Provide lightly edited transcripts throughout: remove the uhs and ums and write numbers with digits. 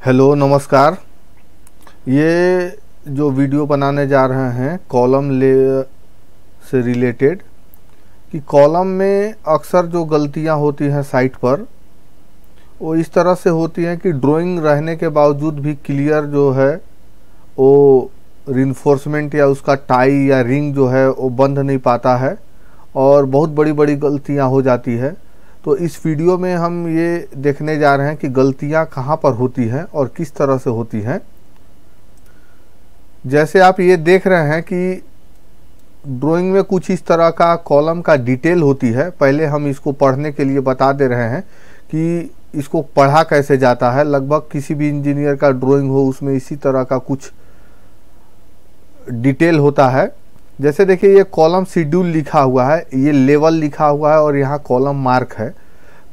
Hello नमस्कार। ये जो वीडियो बनाने जा रहे हैं कॉलम लेयर से रिलेटेड कि कॉलम में अक्सर जो गलतियां होती हैं साइट पर वो इस तरह से होती हैं कि ड्राइंग रहने के बावजूद भी क्लियर जो है वो रिइंफोर्समेंट या उसका टाई या रिंग जो है वो बंध नहीं पाता है और बहुत बड़ी बड़ी गलतियां हो जाती है। तो इस वीडियो में हम ये देखने जा रहे हैं कि गलतियां कहाँ पर होती हैं और किस तरह से होती हैं। जैसे आप ये देख रहे हैं कि ड्राइंग में कुछ इस तरह का कॉलम का डिटेल होती है। पहले हम इसको पढ़ने के लिए बता दे रहे हैं कि इसको पढ़ा कैसे जाता है। लगभग किसी भी इंजीनियर का ड्राइंग हो उसमें इसी तरह का कुछ डिटेल होता है। जैसे देखिए ये कॉलम शेड्यूल लिखा हुआ है, ये लेवल लिखा हुआ है और यहाँ कॉलम मार्क है।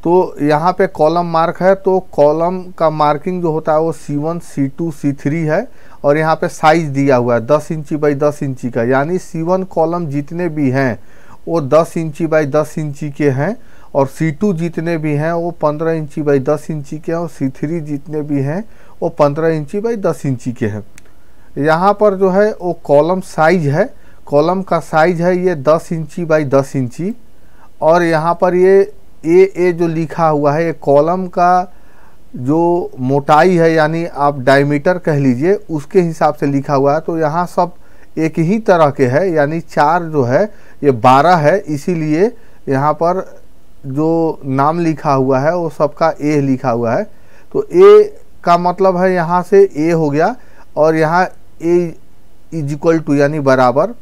तो यहाँ पे कॉलम मार्क है तो कॉलम का मार्किंग जो होता है वो C1, C2, C3 है और यहाँ पे साइज दिया हुआ है 10 इंची बाई 10 इंची का। यानी C1 कॉलम जितने भी हैं वो 10 इंची बाई 10 इंची के हैं और C2 जितने भी हैं वो 15 इंची बाई 10 इंची के हैं और C3 जितने भी हैं वो 15 इंची बाई 10 इंची के हैं। यहाँ पर जो है वो कॉलम साइज है, कॉलम का साइज है ये 10 इंची बाई 10 इंची और यहाँ पर ये ए जो लिखा हुआ है ये कॉलम का जो मोटाई है यानी आप डायमीटर कह लीजिए उसके हिसाब से लिखा हुआ है। तो यहाँ सब एक ही तरह के है यानी 4 जो है ये 12 है, इसीलिए यहाँ पर जो नाम लिखा हुआ है वो सबका ए लिखा हुआ है। तो ए का मतलब है यहाँ से ए हो गया और यहाँ ए इज इक्वल टू यानी बराबर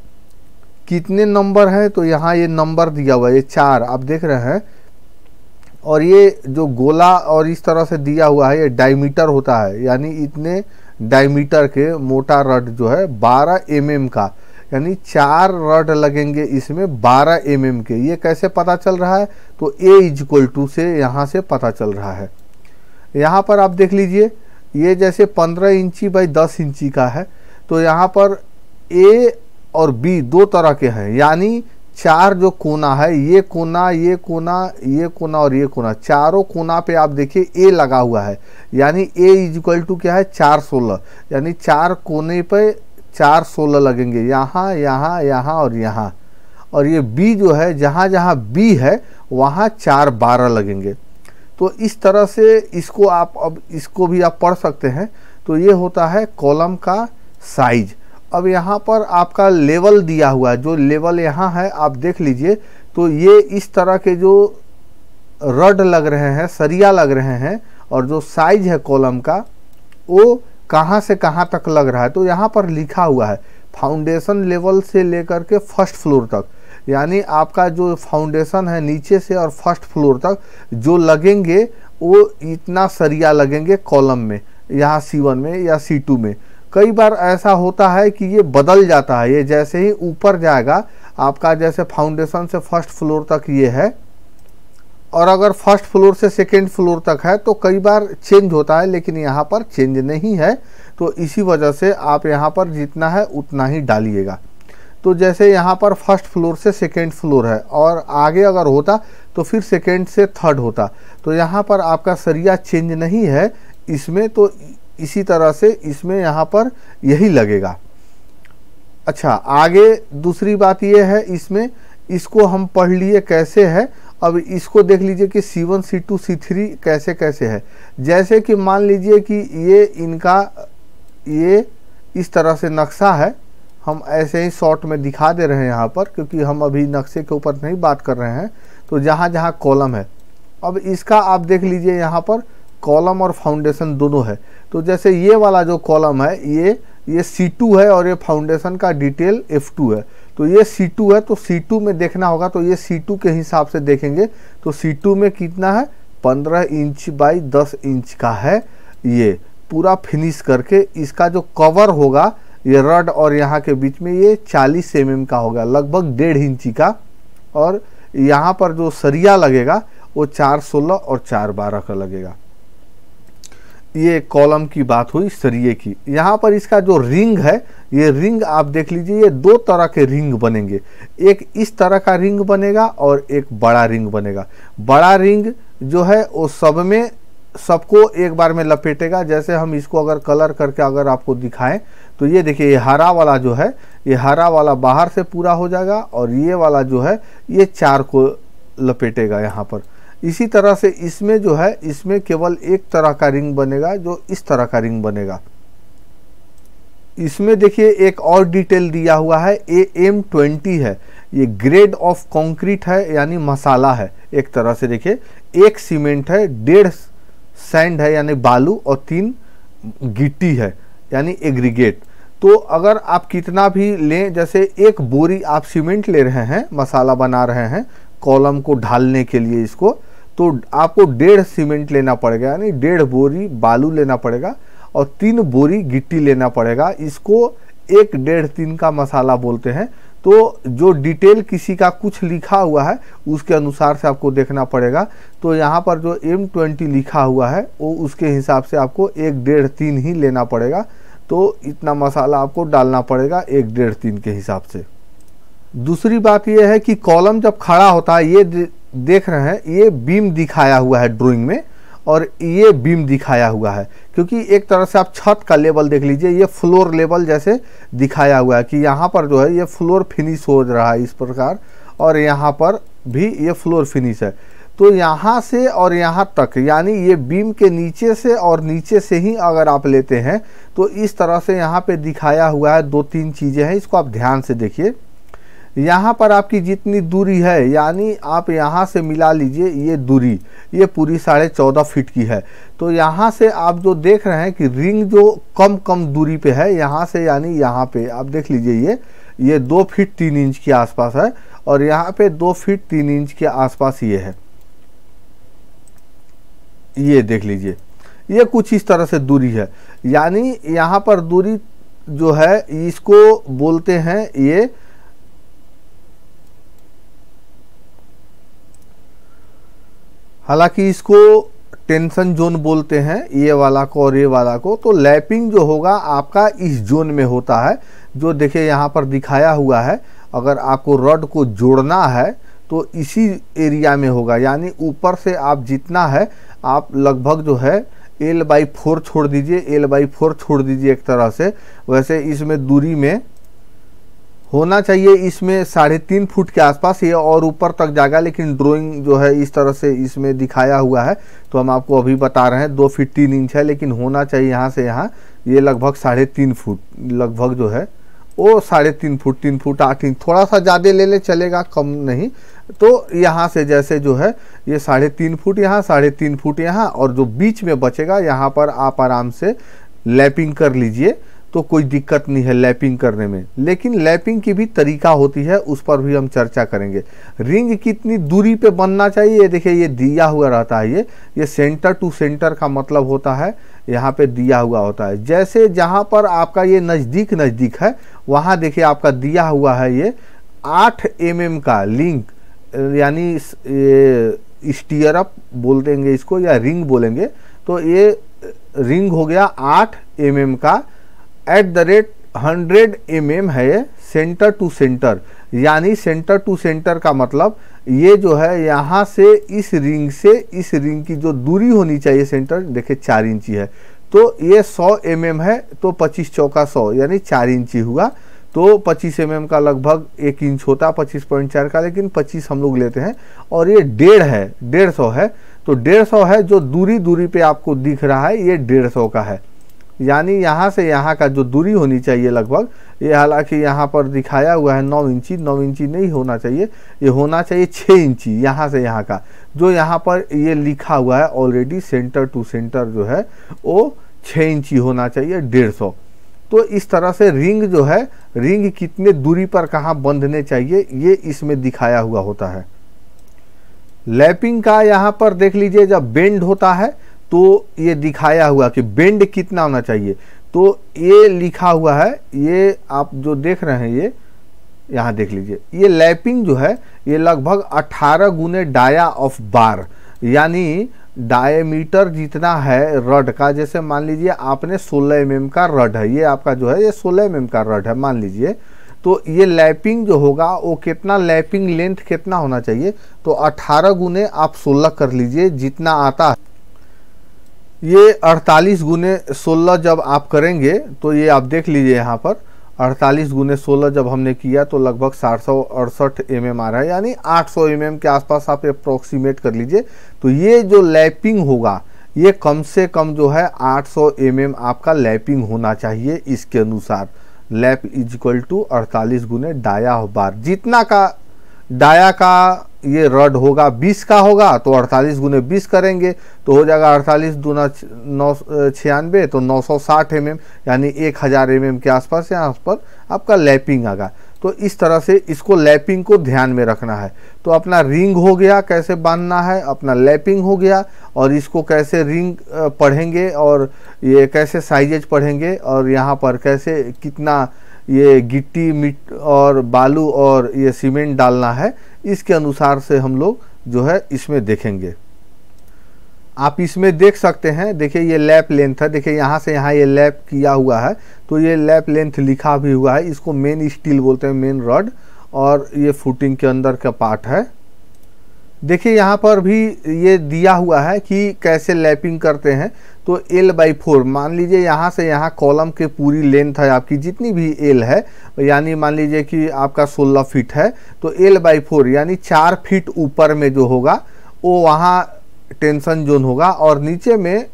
कितने नंबर है तो यहाँ ये नंबर दिया हुआ है ये 4 आप देख रहे हैं। और ये जो गोला और इस तरह से दिया हुआ है ये डायमीटर होता है यानी इतने डायमीटर के मोटा रड जो है 12 mm का, यानी 4 रड लगेंगे इसमें 12 mm के। ये कैसे पता चल रहा है तो ए इज इक्वल टू से यहाँ से पता चल रहा है। यहाँ पर आप देख लीजिए ये जैसे 15 इंची बाई 10 इंची का है तो यहाँ पर ए और बी दो तरह के हैं यानी 4 जो कोना है ये कोना ये कोना ये कोना और ये कोना, चारों कोना पे आप देखिए ए लगा हुआ है यानी ए इज इक्वल टू क्या है 4 16, यानी 4 कोने पे 4 16 लगेंगे यहाँ यहाँ यहाँ और यहाँ। और ये बी जो है जहाँ जहाँ बी है वहाँ 4 12 लगेंगे। तो इस तरह से इसको आप अब इसको भी आप पढ़ सकते हैं। तो ये होता है कॉलम का साइज। अब यहाँ पर आपका लेवल दिया हुआ है, जो लेवल यहाँ है आप देख लीजिए। तो ये इस तरह के जो रड लग रहे हैं, सरिया लग रहे हैं और जो साइज है कॉलम का वो कहाँ से कहाँ तक लग रहा है। तो यहाँ पर लिखा हुआ है फाउंडेशन लेवल से लेकर के फर्स्ट फ्लोर तक, यानी आपका जो फाउंडेशन है नीचे से और फर्स्ट फ्लोर तक जो लगेंगे वो इतना सरिया लगेंगे कॉलम में, यहाँ C1 में या C2 में। कई बार ऐसा होता है कि ये बदल जाता है, ये जैसे ही ऊपर जाएगा आपका जैसे फाउंडेशन से फर्स्ट फ्लोर तक ये है और अगर फर्स्ट फ्लोर से सेकेंड फ्लोर तक है तो कई बार चेंज होता है, लेकिन यहाँ पर चेंज नहीं है। तो इसी वजह से आप यहाँ पर जितना है उतना ही डालिएगा। तो जैसे यहाँ पर फर्स्ट फ्लोर से सेकेंड फ्लोर है और आगे अगर होता तो फिर सेकेंड से थर्ड होता। तो यहाँ पर आपका सरिया चेंज नहीं है इसमें, तो इसी तरह से इसमें यहाँ पर यही लगेगा। अच्छा, आगे दूसरी बात ये है इसमें, इसको हम पढ़ लिए कैसे है। अब इसको देख लीजिए कि C1, C2, C3 कैसे कैसे है। जैसे कि मान लीजिए कि ये इनका ये इस तरह से नक्शा है, हम ऐसे ही शॉर्ट में दिखा दे रहे हैं यहाँ पर क्योंकि हम अभी नक्शे के ऊपर नहीं बात कर रहे हैं। तो जहाँ जहाँ कॉलम है, अब इसका आप देख लीजिए यहाँ पर कॉलम और फाउंडेशन दोनों है। तो जैसे ये वाला जो कॉलम है ये C2 है और ये फाउंडेशन का डिटेल F2 है। तो ये C2 है तो C2 में देखना होगा, तो ये C2 के हिसाब से देखेंगे। तो C2 में कितना है 15 इंच बाई 10 इंच का है। ये पूरा फिनिश करके इसका जो कवर होगा ये रड और यहाँ के बीच में ये 40 mm का होगा, लगभग 1.5 इंची का। और यहाँ पर जो सरिया लगेगा वो 4 16 और 4 12 का लगेगा। ये कॉलम की बात हुई सरिये की। यहाँ पर इसका जो रिंग है, ये रिंग आप देख लीजिए, ये दो तरह के रिंग बनेंगे। एक इस तरह का रिंग बनेगा और एक बड़ा रिंग बनेगा। बड़ा रिंग जो है वो सब में सबको एक बार में लपेटेगा। जैसे हम इसको अगर कलर करके अगर आपको दिखाएं तो ये देखिए, ये हरा वाला जो है, ये हरा वाला बाहर से पूरा हो जाएगा और ये वाला जो है ये 4 को लपेटेगा यहाँ पर। इसी तरह से इसमें जो है, इसमें केवल एक तरह का रिंग बनेगा, जो इस तरह का रिंग बनेगा। इसमें देखिए एक और डिटेल दिया हुआ है, AM20 है, ये ग्रेड ऑफ कंक्रीट है, यानी मसाला है एक तरह से। देखिए, 1 सीमेंट है, 1.5 सैंड है यानी बालू, और 3 गिट्टी है यानी एग्रीगेट। तो अगर आप कितना भी लें, जैसे 1 बोरी आप सीमेंट ले रहे हैं, मसाला बना रहे हैं कॉलम को ढालने के लिए इसको, तो आपको 1.5 सीमेंट लेना पड़ेगा, यानी 1.5 बोरी बालू लेना पड़ेगा और 3 बोरी गिट्टी लेना पड़ेगा। इसको 1, 1.5, 3 का मसाला बोलते हैं। तो जो डिटेल किसी का कुछ लिखा हुआ है उसके अनुसार से आपको देखना पड़ेगा। तो यहाँ पर जो M20 लिखा हुआ है वो उसके हिसाब से आपको 1, 1.5, 3 ही लेना पड़ेगा। तो इतना मसाला आपको डालना पड़ेगा 1, 1.5, 3 के हिसाब से। दूसरी बात यह है कि कॉलम जब खड़ा होता है, ये देख रहे हैं, ये बीम दिखाया हुआ है ड्राइंग में, और ये बीम दिखाया हुआ है, क्योंकि एक तरह से आप छत का लेवल देख लीजिए, ये फ्लोर लेवल जैसे दिखाया हुआ है कि यहाँ पर जो है ये फ्लोर फिनिश हो रहा है इस प्रकार, और यहाँ पर भी ये फ्लोर फिनिश है। तो यहाँ से और यहाँ तक, यानी ये बीम के नीचे से और नीचे से ही अगर आप लेते हैं तो इस तरह से यहाँ पे दिखाया हुआ है। 2-3 चीज़ें हैं, इसको आप ध्यान से देखिए। यहाँ पर आपकी जितनी दूरी है, यानी आप यहाँ से मिला लीजिए, ये दूरी ये पूरी 14.5 फीट की है। तो यहाँ से आप जो देख रहे हैं कि रिंग जो कम दूरी पे है यहाँ से, यानी यहाँ पे आप देख लीजिए ये 2 फीट 3 इंच के आसपास है, और यहाँ पे 2 फीट 3 इंच के आसपास ये है। ये देख लीजिए, ये कुछ इस तरह से दूरी है, यानी यहाँ पर दूरी जो है इसको बोलते हैं ये हालांकि इसको टेंशन जोन बोलते हैं, ये वाला को और ये वाला को। तो लैपिंग जो होगा आपका इस जोन में होता है, जो देखिए यहाँ पर दिखाया हुआ है। अगर आपको रॉड को जोड़ना है तो इसी एरिया में होगा, यानी ऊपर से आप जितना है आप लगभग जो है L/4 छोड़ दीजिए, L/4 छोड़ दीजिए एक तरह से। वैसे इसमें दूरी में होना चाहिए इसमें 3.5 फुट के आसपास, ये और ऊपर तक जाएगा, लेकिन ड्राइंग जो है इस तरह से इसमें दिखाया हुआ है, तो हम आपको अभी बता रहे हैं 2 फीट 3 इंच है, लेकिन होना चाहिए यहाँ से यहाँ ये लगभग 3.5 फुट लगभग जो है वो 3.5 फुट 3 फुट 8 इंच, थोड़ा सा ज़्यादा ले ले चलेगा, कम नहीं। तो यहाँ से जैसे जो है ये 3.5 फुट यहाँ, 3.5 फुट यहाँ, और जो बीच में बचेगा यहाँ पर आप आराम से लैपिंग कर लीजिए, तो कोई दिक्कत नहीं है लैपिंग करने में। लेकिन लैपिंग की भी तरीका होती है, उस पर भी हम चर्चा करेंगे। रिंग कितनी दूरी पे बनना चाहिए, ये देखिए ये दिया हुआ रहता है, ये सेंटर टू सेंटर का मतलब होता है, यहाँ पे दिया हुआ होता है। जैसे जहाँ पर आपका ये नज़दीक है वहाँ देखिए आपका दिया हुआ है ये 8 mm का लिंक, यानी स्टीयरअप बोल देंगे इसको या रिंग बोलेंगे। तो ये रिंग हो गया 8 mm का, @100 mm है ये सेंटर टू सेंटर, यानी सेंटर टू सेंटर का मतलब ये जो है यहाँ से इस रिंग से इस रिंग की जो दूरी होनी चाहिए सेंटर, देखिए 4 इंची है। तो ये 100 mm है, तो 25 चौका 100 यानी 4 इंची हुआ। तो 25 mm का लगभग 1 इंच होता, 25.4 का, लेकिन 25 हम लोग लेते हैं। और ये 150 है, तो 150 है जो दूरी पे आपको दिख रहा है, ये 150 का है, यानी यहाँ से यहाँ का जो दूरी होनी चाहिए लगभग, ये हालांकि यहाँ पर दिखाया हुआ है 9 इंची, 9 इंची नहीं होना चाहिए, ये होना चाहिए 6 इंची यहाँ से यहाँ का, जो यहाँ पर ये लिखा हुआ है ऑलरेडी सेंटर टू सेंटर जो है वो 6 इंची होना चाहिए 150। तो इस तरह से रिंग जो है, रिंग कितने दूरी पर कहाँ बंधने चाहिए ये इसमें दिखाया हुआ होता है। लैपिंग का यहाँ पर देख लीजिए, जब बेंड होता है तो ये दिखाया हुआ कि बेंड कितना होना चाहिए, तो ये लिखा हुआ है, ये आप जो देख रहे हैं ये यहाँ देख लीजिए, ये लैपिंग जो है ये लगभग 18 गुने डाया ऑफ बार, यानी डायमीटर जितना है रड का। जैसे मान लीजिए आपने 16 mm का रड है, ये आपका जो है ये 16 mm का रड है मान लीजिए, तो ये लैपिंग जो होगा वो कितना, लैपिंग लेंथ कितना होना चाहिए, तो 18 गुने आप 16 कर लीजिए जितना आता है। ये 48 गुने 16 जब आप करेंगे तो ये आप देख लीजिए यहाँ पर 48 गुने 16 जब हमने किया तो लगभग 768 mm आ रहा है, यानी 800 mm के आसपास आप अप्रोक्सीमेट कर लीजिए। तो ये जो लैपिंग होगा ये कम से कम जो है 800 mm आपका लैपिंग होना चाहिए। इसके अनुसार लैप इज इक्वल टू 48 गुने डाया बार, जितना का डाया का ये रड होगा 20 का होगा तो 48 गुने 20 करेंगे तो हो जाएगा 48 दूना 96 तो 960 mm, यानी 1000 mm के आसपास यहाँ पर आपका लैपिंग आएगा। तो इस तरह से इसको लैपिंग को ध्यान में रखना है। तो अपना रिंग हो गया कैसे बांधना है, अपना लैपिंग हो गया, और इसको कैसे रिंग पढ़ेंगे और ये कैसे साइजेज पढ़ेंगे, और यहाँ पर कैसे कितना ये गिट्टी मिट और बालू और ये सीमेंट डालना है, इसके अनुसार से हम लोग जो है इसमें देखेंगे। आप इसमें देख सकते हैं, देखिए ये लैप लेंथ है, देखिए यहाँ से यहाँ ये लैप किया हुआ है तो ये लैप लेंथ लिखा भी हुआ है। इसको मेन स्टील बोलते हैं, मेन रड, और ये फुटिंग के अंदर का पार्ट है। देखिए यहाँ पर भी ये दिया हुआ है कि कैसे लैपिंग करते हैं। तो L/4 मान लीजिए यहाँ से यहाँ कॉलम के पूरी लेंथ है आपकी जितनी भी L है, यानी मान लीजिए कि आपका 16 फीट है तो L/4 यानी 4 फीट ऊपर में जो होगा वो वहाँ टेंशन जोन होगा, और नीचे में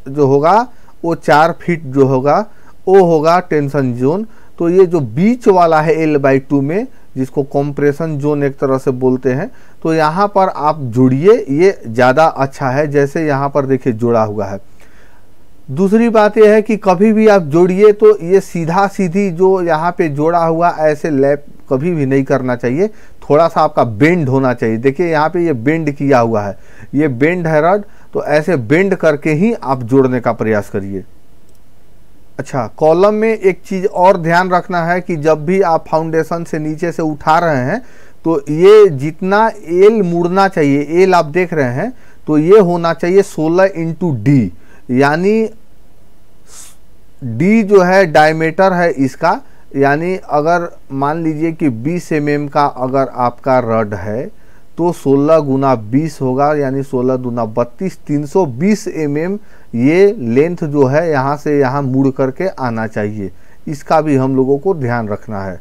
जो होगा वो 4 फीट जो होगा वो होगा टेंशन जोन। तो ये जो बीच वाला है L/2 में, जिसको कंप्रेशन जोन एक तरह से बोलते हैं, तो यहाँ पर आप जुड़िए, ये ज़्यादा अच्छा है। जैसे यहाँ पर देखिए जोड़ा हुआ है। दूसरी बात यह है कि कभी भी आप जोड़िए तो ये सीधा सीधी जो यहाँ पे जोड़ा हुआ ऐसे लैप कभी भी नहीं करना चाहिए, थोड़ा सा आपका बेंड होना चाहिए। देखिए यहाँ पे ये बेंड किया हुआ है, ये बेंड है रड, तो ऐसे बेंड करके ही आप जोड़ने का प्रयास करिए। अच्छा, कॉलम में एक चीज़ और ध्यान रखना है कि जब भी आप फाउंडेशन से नीचे से उठा रहे हैं तो ये जितना एल मुड़ना चाहिए, एल आप देख रहे हैं तो ये होना चाहिए 16x d, यानी d जो है डायमीटर है इसका, यानी अगर मान लीजिए कि 20 mm का अगर आपका रड है तो 16 गुना 20 होगा, यानी 16 दूना 32, 320 mm ये लेंथ जो है यहाँ से यहाँ मुड़ करके आना चाहिए। इसका भी हम लोगों को ध्यान रखना है।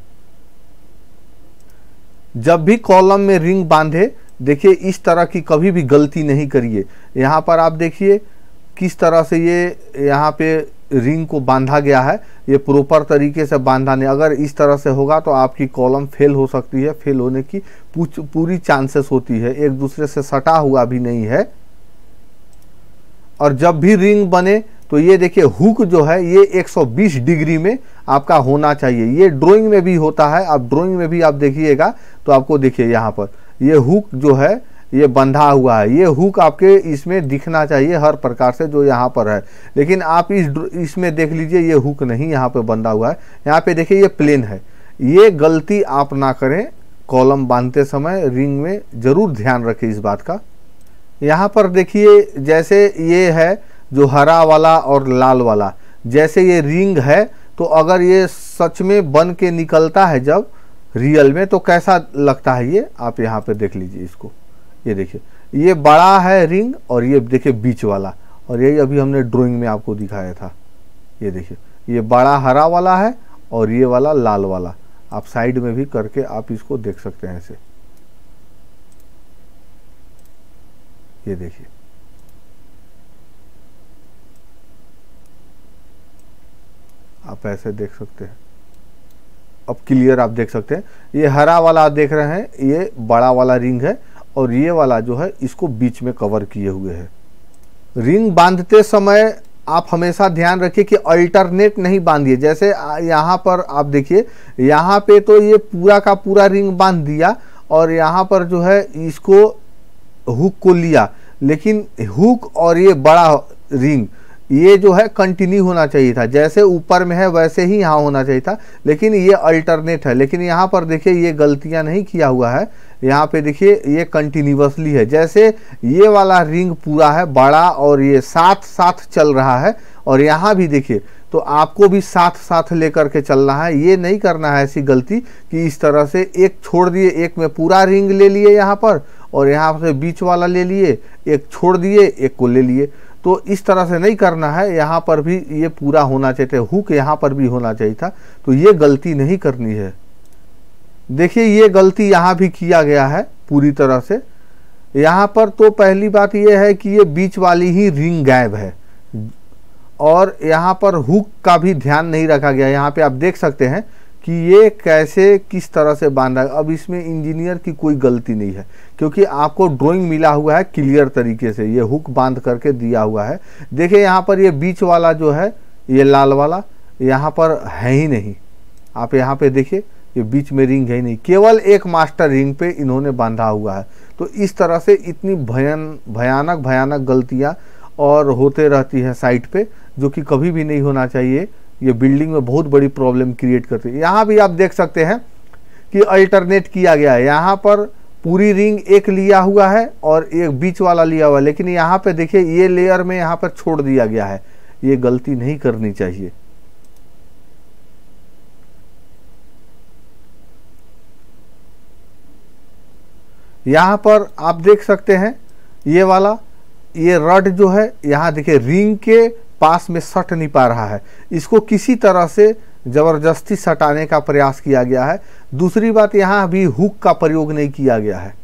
जब भी कॉलम में रिंग बांधे, देखिए इस तरह की कभी भी गलती नहीं करिए। यहाँ पर आप देखिए किस तरह से ये यहाँ पे रिंग को बांधा गया है, ये प्रॉपर तरीके से बांधा नहीं। अगर इस तरह से होगा तो आपकी कॉलम फेल हो सकती है, फेल होने की पूरी चांसेस होती है, एक दूसरे से सटा हुआ भी नहीं है। और जब भी रिंग बने तो ये देखिए हुक जो है ये 120 डिग्री में आपका होना चाहिए। ये ड्राइंग में भी होता है, आप ड्राइंग में भी आप देखिएगा तो आपको देखिए यहाँ पर ये हुक जो है ये बंधा हुआ है, ये हुक आपके इसमें दिखना चाहिए हर प्रकार से जो यहाँ पर है। लेकिन आप इसमें देख लीजिए ये हुक नहीं यहाँ पे बंधा हुआ है, यहाँ पे देखिए ये प्लेन है। ये गलती आप ना करें, कॉलम बांधते समय रिंग में जरूर ध्यान रखें इस बात का। यहाँ पर देखिए जैसे ये है जो हरा वाला और लाल वाला, जैसे ये रिंग है तो अगर ये सच में बन के निकलता है जब रियल में तो कैसा लगता है ये आप यहाँ पे देख लीजिए इसको। ये देखिए ये बड़ा है रिंग और ये देखिए बीच वाला, और यही अभी हमने ड्राइंग में आपको दिखाया था। ये देखिए ये बड़ा हरा वाला है और ये वाला लाल वाला, आप साइड में भी करके आप इसको देख सकते हैं ऐसे। ये देखिए आप ऐसे देख सकते हैं, अब क्लियर आप देख सकते हैं। ये हरा वाला आप देख रहे हैं, ये बड़ा वाला रिंग है और ये वाला जो है इसको बीच में कवर किए हुए है। रिंग बांधते समय आप हमेशा ध्यान रखिए कि अल्टरनेट नहीं बांधिए। जैसे यहाँ पर आप देखिए, यहाँ पे तो ये पूरा का पूरा रिंग बांध दिया और यहाँ पर जो है इसको हुक को लिया, लेकिन हुक और ये बड़ा रिंग ये जो है कंटिन्यू होना चाहिए था। जैसे ऊपर में है वैसे ही यहाँ होना चाहिए था, लेकिन ये अल्टरनेट है। लेकिन यहाँ पर देखिए ये गलतियाँ नहीं किया हुआ है, यहाँ पे देखिए ये कंटिन्यूअसली है। जैसे ये वाला रिंग पूरा है बड़ा और ये साथ साथ चल रहा है, और यहाँ भी देखिए तो आपको भी साथ साथ लेकर के चलना है। ये नहीं करना है ऐसी गलती कि इस तरह से एक छोड़ दिए, एक में पूरा रिंग ले लिए यहाँ पर और यहाँ से बीच वाला ले लिए, एक छोड़ दिए एक को ले लिए। तो इस तरह से नहीं करना है, यहाँ पर भी ये पूरा होना चाहिए था, हुक यहाँ पर भी होना चाहिए था, तो ये गलती नहीं करनी है। देखिए ये गलती यहाँ भी किया गया है पूरी तरह से। यहाँ पर तो पहली बात ये है कि ये बीच वाली ही रिंग गायब है और यहाँ पर हुक का भी ध्यान नहीं रखा गया। यहाँ पे आप देख सकते हैं कि ये कैसे किस तरह से बांधा है। अब इसमें इंजीनियर की कोई गलती नहीं है क्योंकि आपको ड्राइंग मिला हुआ है क्लियर तरीके से, ये हुक बांध करके दिया हुआ है। देखिए यहाँ पर ये बीच वाला जो है ये लाल वाला यहाँ पर है ही नहीं। आप यहाँ पे देखिए ये बीच में रिंग है ही नहीं, केवल एक मास्टर रिंग पे इन्होंने बांधा हुआ है। तो इस तरह से इतनी भयानक गलतियाँ और होते रहती है साइट पे, जो कि कभी भी नहीं होना चाहिए। ये बिल्डिंग में बहुत बड़ी प्रॉब्लम क्रिएट करती है। यहाँ भी आप देख सकते हैं कि अल्टरनेट किया गया है, यहाँ पर पूरी रिंग एक लिया हुआ है और एक बीच वाला लिया हुआ है, लेकिन यहाँ पे देखिए ये लेयर में यहाँ पर छोड़ दिया गया है। ये गलती नहीं करनी चाहिए। यहाँ पर आप देख सकते हैं ये वाला ये रड जो है यहाँ देखिए रिंग के पास में सट नहीं पा रहा है, इसको किसी तरह से जबरदस्ती सटाने का प्रयास किया गया है। दूसरी बात यहाँ भी हुक का प्रयोग नहीं किया गया है।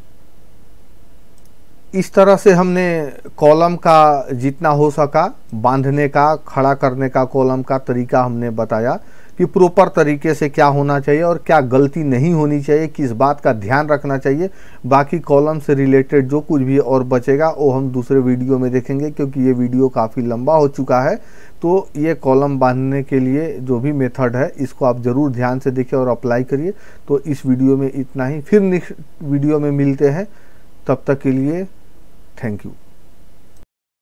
इस तरह से हमने कॉलम का जितना हो सका बांधने का, खड़ा करने का कॉलम का तरीका हमने बताया कि प्रॉपर तरीके से क्या होना चाहिए और क्या गलती नहीं होनी चाहिए, किस बात का ध्यान रखना चाहिए। बाकी कॉलम से रिलेटेड जो कुछ भी और बचेगा वो हम दूसरे वीडियो में देखेंगे, क्योंकि ये वीडियो काफ़ी लंबा हो चुका है। तो ये कॉलम बांधने के लिए जो भी मेथड है इसको आप ज़रूर ध्यान से देखिए और अप्लाई करिए। तो इस वीडियो में इतना ही, फिर नेक्स्ट वीडियो में मिलते हैं, तब तक के लिए थैंक यू।